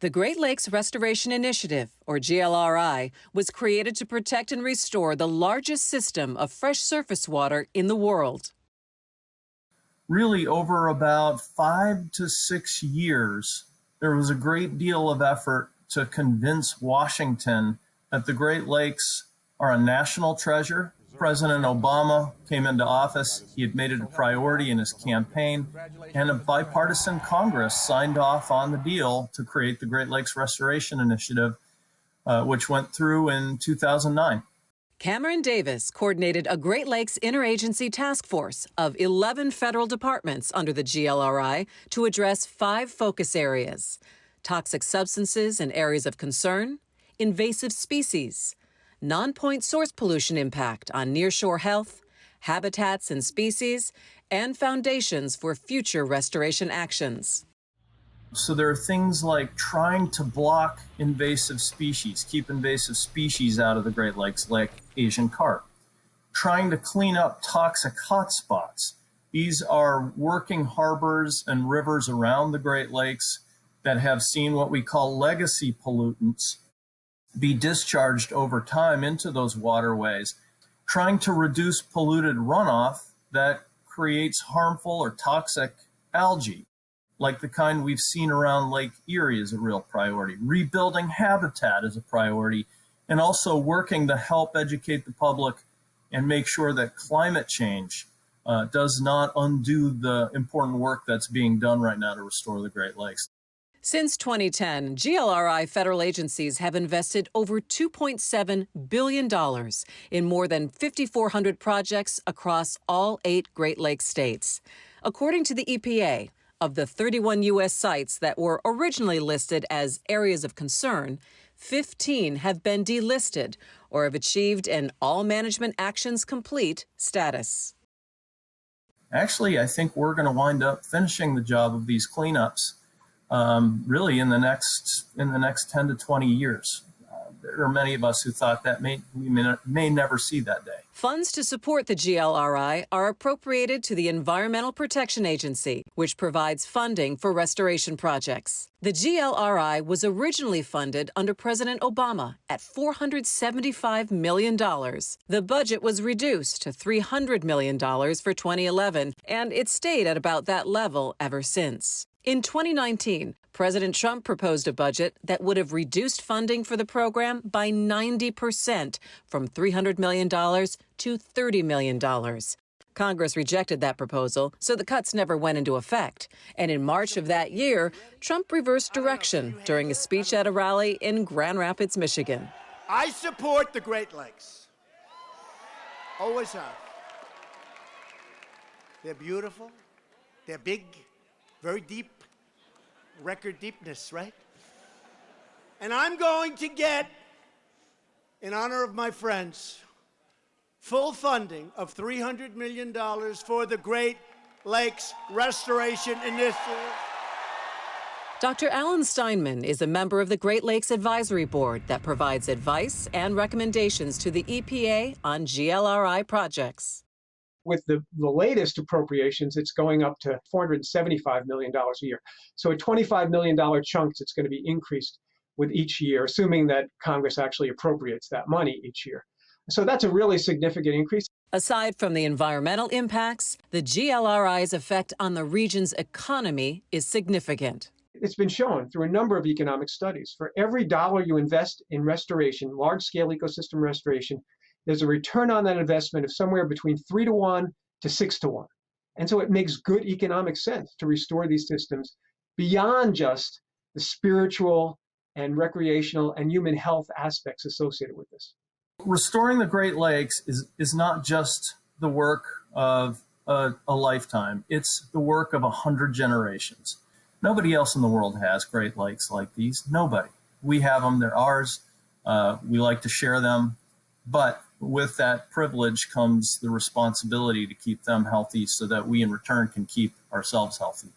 The Great Lakes Restoration Initiative, or GLRI, was created to protect and restore the largest system of fresh surface water in the world. Really, over about 5 to 6 years, there was a great deal of effort to convince Washington that the Great Lakes are a national treasure. President Obama came into office. He had made it a priority in his campaign, and a bipartisan Congress signed off on the deal to create the Great Lakes Restoration Initiative, which went through in 2009. Cameron Davis coordinated a Great Lakes Interagency task force of 11 federal departments under the GLRI to address 5 focus areas: toxic substances and areas of concern, invasive species, non-point source pollution impact on nearshore health, habitats and species, and foundations for future restoration actions. So there are things like trying to block invasive species, keep invasive species out of the Great Lakes, like Asian carp. Trying to clean up toxic hotspots. These are working harbors and rivers around the Great Lakes that have seen what we call legacy pollutants be discharged over time into those waterways. Trying to reduce polluted runoff that creates harmful or toxic algae, like the kind we've seen around Lake Erie, is a real priority. Rebuilding habitat is a priority, and also working to help educate the public and make sure that climate change does not undo the important work that's being done right now to restore the Great Lakes. Since 2010, GLRI federal agencies have invested over $2.7 billion in more than 5,400 projects across all 8 Great Lakes states. According to the EPA, of the 31 U.S. sites that were originally listed as areas of concern, 15 have been delisted or have achieved an all management actions complete status. Actually, I think we're going to wind up finishing the job of these cleanups really in the next 10 to 20 years. There are many of us who thought that we may never see that day. Funds to support the GLRI are appropriated to the Environmental Protection Agency, which provides funding for restoration projects. The GLRI was originally funded under President Obama at $475 million. The budget was reduced to $300 million for 2011, and it stayed at about that level ever since. In 2019, President Trump proposed a budget that would have reduced funding for the program by 90%, from $300 million to $30 million. Congress rejected that proposal, so the cuts never went into effect. And in March of that year, Trump reversed direction during a speech at a rally in Grand Rapids, Michigan. I support the Great Lakes. Always have. They're beautiful. They're big. Very deep, record deepness, right? And I'm going to get, in honor of my friends, full funding of $300 million for the Great Lakes Restoration Initiative. Dr. Alan Steinman is a member of the Great Lakes Advisory Board that provides advice and recommendations to the EPA on GLRI projects. With the latest appropriations, it's going up to $475 million a year. So a $25 million chunk that's going to be increased with each year, assuming that Congress actually appropriates that money each year. So that's a really significant increase. Aside from the environmental impacts, the GLRI's effect on the region's economy is significant. It's been shown through a number of economic studies. For every dollar you invest in restoration, large-scale ecosystem restoration, there's a return on that investment of somewhere between 3 to 1 to 6 to 1. And so it makes good economic sense to restore these systems beyond just the spiritual and recreational and human health aspects associated with this. Restoring the Great Lakes is not just the work of a lifetime. It's the work of 100 generations. Nobody else in the world has Great Lakes like these. Nobody. We have them. They're ours. We like to share them. But with that privilege comes the responsibility to keep them healthy so that we in return can keep ourselves healthy.